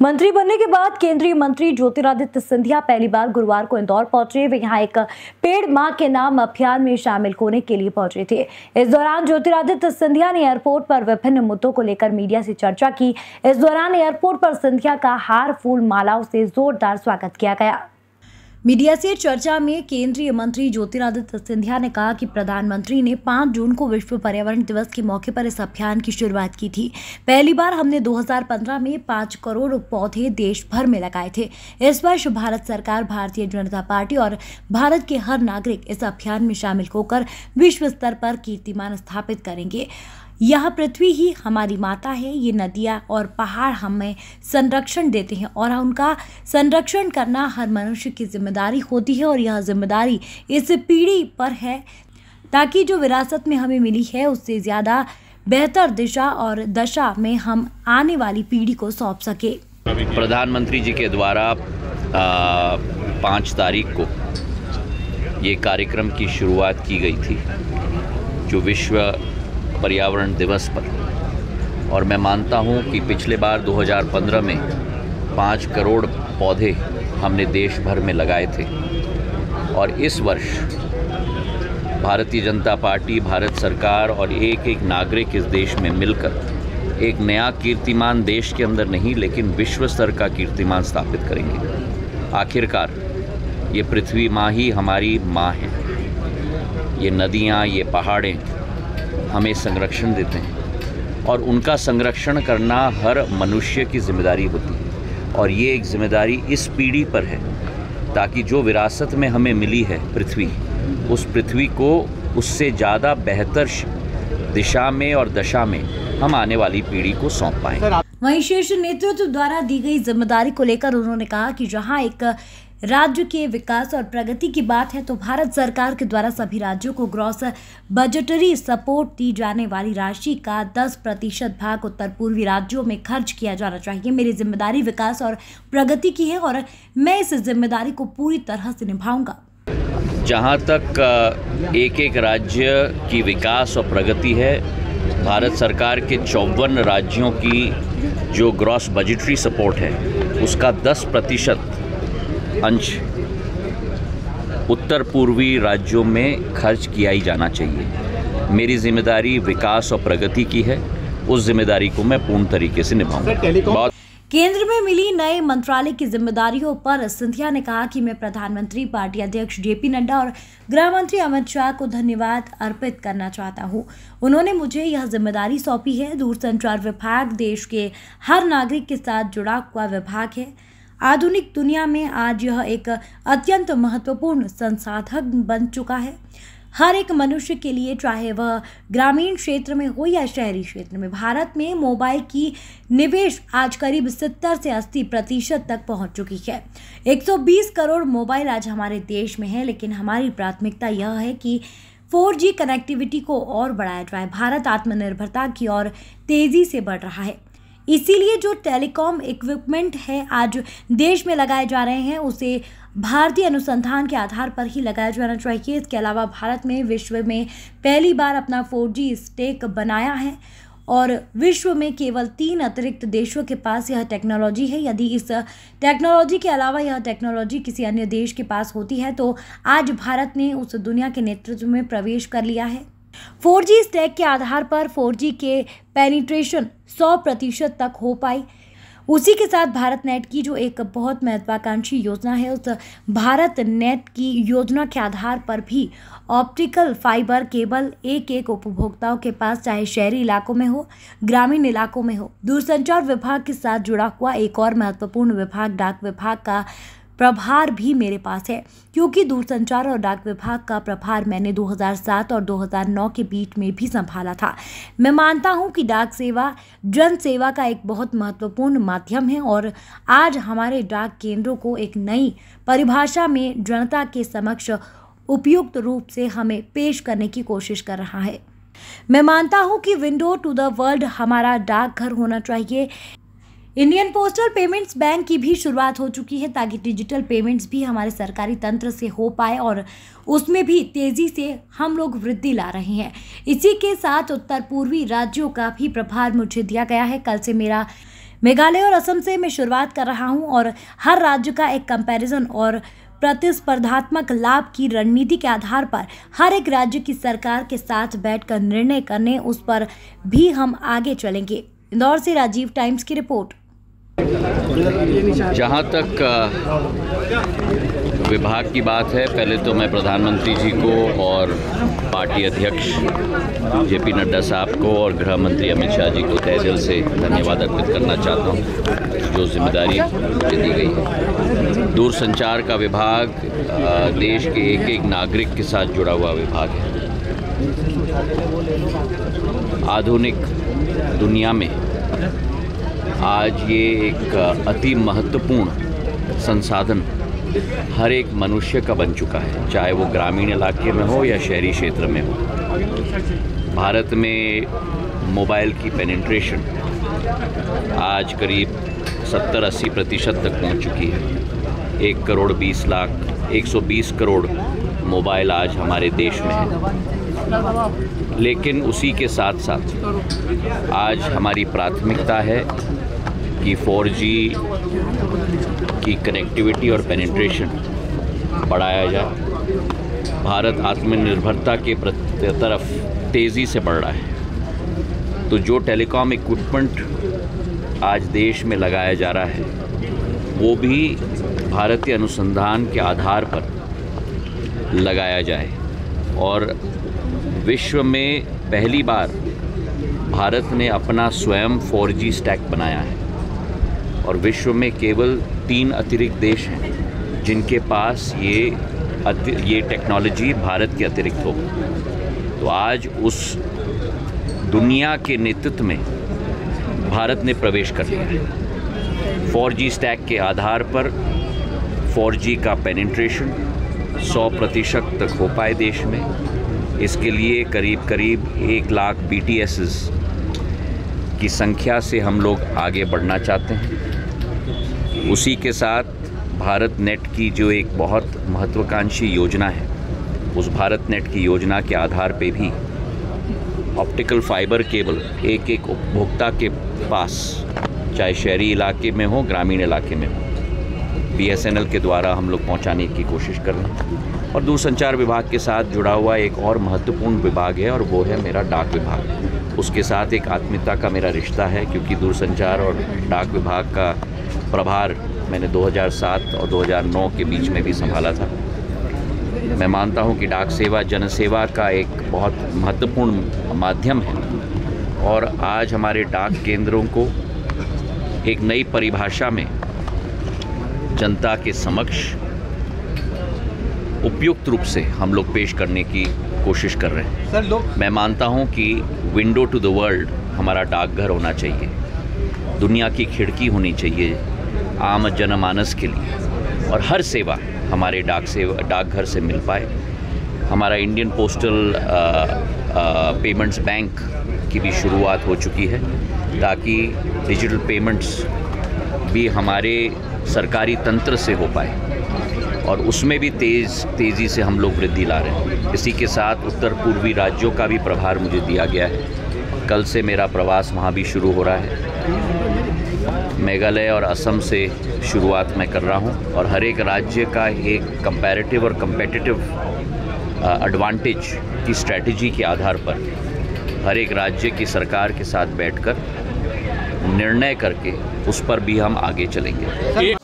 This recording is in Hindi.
मंत्री बनने के बाद केंद्रीय मंत्री ज्योतिरादित्य सिंधिया पहली बार गुरुवार को इंदौर पहुंचे। वे यहां एक पेड़ मां के नाम अभियान में शामिल होने के लिए पहुंचे थे। इस दौरान ज्योतिरादित्य सिंधिया ने एयरपोर्ट पर विभिन्न मुद्दों को लेकर मीडिया से चर्चा की। इस दौरान एयरपोर्ट पर सिंधिया का हार फूल मालाओं से जोरदार स्वागत किया गया। मीडिया से चर्चा में केंद्रीय मंत्री ज्योतिरादित्य सिंधिया ने कहा कि प्रधानमंत्री ने 5 जून को विश्व पर्यावरण दिवस के मौके पर इस अभियान की शुरुआत की थी। पहली बार हमने 2015 में 5 करोड़ पौधे देश भर में लगाए थे। इस वर्ष भारत सरकार, भारतीय जनता पार्टी और भारत के हर नागरिक इस अभियान में शामिल होकर विश्व स्तर पर कीर्तिमान स्थापित करेंगे। यह पृथ्वी ही हमारी माता है। ये नदियाँ और पहाड़ हमें संरक्षण देते हैं और उनका संरक्षण करना हर मनुष्य की जिम्मेदारी होती है और यह जिम्मेदारी इस पीढ़ी पर है ताकि जो विरासत में हमें मिली है उससे ज़्यादा बेहतर दिशा और दशा में हम आने वाली पीढ़ी को सौंप सके। प्रधानमंत्री जी के द्वारा 5 तारीख को ये कार्यक्रम की शुरुआत की गई थी जो विश्व पर्यावरण दिवस पर, और मैं मानता हूं कि पिछले बार 2015 में 5 करोड़ पौधे हमने देश भर में लगाए थे और इस वर्ष भारतीय जनता पार्टी, भारत सरकार और एक नागरिक इस देश में मिलकर एक नया कीर्तिमान देश के अंदर नहीं लेकिन विश्व स्तर का कीर्तिमान स्थापित करेंगे। आखिरकार ये पृथ्वी माँ ही हमारी माँ है। ये नदियाँ, ये पहाड़ें हमें संरक्षण देते हैं और उनका संरक्षण करना हर मनुष्य की जिम्मेदारी होती है और ये एक जिम्मेदारी इस पीढ़ी पर है ताकि जो विरासत में हमें मिली है पृथ्वी, उस पृथ्वी को उससे ज़्यादा बेहतर दिशा में और दशा में हम आने वाली पीढ़ी को सौंप पाएं। वहीं शीर्ष नेतृत्व द्वारा दी गई जिम्मेदारी को लेकर उन्होंने कहा कि जहां एक राज्य के विकास और प्रगति की बात है तो भारत सरकार के द्वारा सभी राज्यों को ग्रॉस बजटरी सपोर्ट दी जाने वाली राशि का 10% भाग उत्तर पूर्वी राज्यों में खर्च किया जाना चाहिए। मेरी जिम्मेदारी विकास और प्रगति की है और मैं इस जिम्मेदारी को पूरी तरह से निभाऊंगा। जहाँ तक एक राज्य की विकास और प्रगति है, भारत सरकार के 54 राज्यों की जो ग्रॉस बजटरी सपोर्ट है उसका 10% अंश उत्तर पूर्वी राज्यों में खर्च किया ही जाना चाहिए। मेरी जिम्मेदारी विकास और प्रगति की है, उस जिम्मेदारी को मैं पूर्ण तरीके से निभाऊंगा। केंद्र में मिली नए मंत्रालय की जिम्मेदारियों पर सिंधिया ने कहा कि मैं प्रधानमंत्री, पार्टी अध्यक्ष जेपी नड्डा और गृह मंत्री अमित शाह को धन्यवाद अर्पित करना चाहता हूं। उन्होंने मुझे यह जिम्मेदारी सौंपी है। दूरसंचार विभाग देश के हर नागरिक के साथ जुड़ा हुआ विभाग है। आधुनिक दुनिया में आज यह एक अत्यंत महत्वपूर्ण संसाधन बन चुका है। हर एक मनुष्य के लिए, चाहे वह ग्रामीण क्षेत्र में हो या शहरी क्षेत्र में, भारत में मोबाइल की निवेश आज करीब 70 से 80% तक पहुंच चुकी है। 120 करोड़ मोबाइल आज हमारे देश में है, लेकिन हमारी प्राथमिकता यह है कि 4G कनेक्टिविटी को और बढ़ाया जाए। भारत आत्मनिर्भरता की ओर तेजी से बढ़ रहा है। इसीलिए जो टेलीकॉम इक्विपमेंट है आज देश में लगाए जा रहे हैं उसे भारतीय अनुसंधान के आधार पर ही लगाया जाना चाहिए। इसके अलावा भारत में विश्व में पहली बार अपना 4G स्टैक बनाया है और विश्व में केवल 3 अतिरिक्त देशों के पास यह टेक्नोलॉजी है। यदि इस टेक्नोलॉजी के अलावा यह टेक्नोलॉजी किसी अन्य देश के पास होती है तो आज भारत ने उस दुनिया के नेतृत्व में प्रवेश कर लिया है। 4G स्टैक के आधार पर 4G के पेनिट्रेशन 100% तक हो पाई। उसी के साथ भारत नेट की जो एक बहुत महत्वाकांक्षी योजना है, उस भारत नेट की योजना के आधार पर भी ऑप्टिकल फाइबर केबल एक उपभोक्ताओं के पास, चाहे शहरी इलाकों में हो, ग्रामीण इलाकों में हो। दूरसंचार विभाग के साथ जुड़ा हुआ एक और महत्वपूर्ण विभाग डाक विभाग का प्रभार भी मेरे पास है, क्योंकि दूरसंचार और डाक विभाग का प्रभार मैंने 2007 और 2009 के बीच में भी संभाला था। मैं मानता हूं कि डाक सेवा जन सेवा का एक बहुत महत्वपूर्ण माध्यम है और आज हमारे डाक केंद्रों को एक नई परिभाषा में जनता के समक्ष उपयुक्त रूप से हमें पेश करने की कोशिश कर रहा है। मैं मानता हूं कि विंडो टू द वर्ल्ड हमारा डाकघर होना चाहिए। इंडियन पोस्टल पेमेंट्स बैंक की भी शुरुआत हो चुकी है ताकि डिजिटल पेमेंट्स भी हमारे सरकारी तंत्र से हो पाए और उसमें भी तेजी से हम लोग वृद्धि ला रहे हैं। इसी के साथ उत्तर पूर्वी राज्यों का भी प्रभार मुझे दिया गया है। कल से मेरा मेघालय और असम से मैं शुरुआत कर रहा हूं और हर राज्य का एक कंपैरिजन और प्रतिस्पर्धात्मक लाभ की रणनीति के आधार पर हर एक राज्य की सरकार के साथ बैठकर निर्णय करने उस पर भी हम आगे चलेंगे। इंदौर से राजीव टाइम्स की रिपोर्ट। जहाँ तक विभाग की बात है, पहले तो मैं प्रधानमंत्री जी को और पार्टी अध्यक्ष जेपी नड्डा साहब को और गृह मंत्री अमित शाह जी को तहे दिल से धन्यवाद अर्पित करना चाहता हूँ जो जिम्मेदारी मुझे दी गई है। दूरसंचार का विभाग देश के एक एक नागरिक के साथ जुड़ा हुआ विभाग है। आधुनिक दुनिया में आज ये एक अति महत्वपूर्ण संसाधन हर एक मनुष्य का बन चुका है, चाहे वो ग्रामीण इलाके में हो या शहरी क्षेत्र में हो। भारत में मोबाइल की पेनिट्रेशन आज करीब 70-80% तक पहुंच चुकी है। 120 करोड़ मोबाइल आज हमारे देश में है। लेकिन उसी के साथ साथ आज हमारी प्राथमिकता है कि 4G की कनेक्टिविटी और पेनिट्रेशन बढ़ाया जाए। भारत आत्मनिर्भरता के तरफ तेज़ी से बढ़ रहा है, तो जो टेलीकॉम इक्विपमेंट आज देश में लगाया जा रहा है वो भी भारतीय अनुसंधान के आधार पर लगाया जाए। और विश्व में पहली बार भारत ने अपना स्वयं 4G स्टैक बनाया है और विश्व में केवल 3 अतिरिक्त देश हैं जिनके पास ये टेक्नोलॉजी भारत के अतिरिक्त हो। तो आज उस दुनिया के नेतृत्व में भारत ने प्रवेश कर लिया है। 4G स्टैक के आधार पर 4G का पेनिट्रेशन 100% तक हो पाए देश में। इसके लिए करीब 1 लाख BTSs की संख्या से हम लोग आगे बढ़ना चाहते हैं। उसी के साथ भारत नेट की जो एक बहुत महत्वाकांक्षी योजना है, उस भारत नेट की योजना के आधार पे भी ऑप्टिकल फाइबर केबल एक एक उपभोक्ता के पास, चाहे शहरी इलाके में हो ग्रामीण इलाके में हो, BSNL के द्वारा हम लोग पहुंचाने की कोशिश कर रहे हैं। और दूरसंचार विभाग के साथ जुड़ा हुआ एक और महत्वपूर्ण विभाग है और वो है मेरा डाक विभाग। उसके साथ एक आत्मीयता का मेरा रिश्ता है, क्योंकि दूरसंचार और डाक विभाग का प्रभार मैंने 2007 और 2009 के बीच में भी संभाला था। मैं मानता हूं कि डाक सेवा जनसेवा का एक बहुत महत्वपूर्ण माध्यम है और आज हमारे डाक केंद्रों को एक नई परिभाषा में जनता के समक्ष उपयुक्त रूप से हम लोग पेश करने की कोशिश कर रहे हैं। मैं मानता हूं कि विंडो टू द वर्ल्ड हमारा डाकघर होना चाहिए, दुनिया की खिड़की होनी चाहिए आम जनमानस के लिए, और हर सेवा हमारे डाकघर से मिल पाए। हमारा इंडियन पोस्टल पेमेंट्स बैंक की भी शुरुआत हो चुकी है ताकि डिजिटल पेमेंट्स भी हमारे सरकारी तंत्र से हो पाए और उसमें भी तेज़ी से हम लोग वृद्धि ला रहे हैं। इसी के साथ उत्तर पूर्वी राज्यों का भी प्रभार मुझे दिया गया है। कल से मेरा प्रवास वहाँ भी शुरू हो रहा है। मेघालय और असम से शुरुआत मैं कर रहा हूँ और हर एक राज्य का एक कंपैरेटिव और कम्पिटिटिव एडवांटेज की स्ट्रैटेजी के आधार पर हर एक राज्य की सरकार के साथ बैठकर निर्णय करके उस पर भी हम आगे चलेंगे।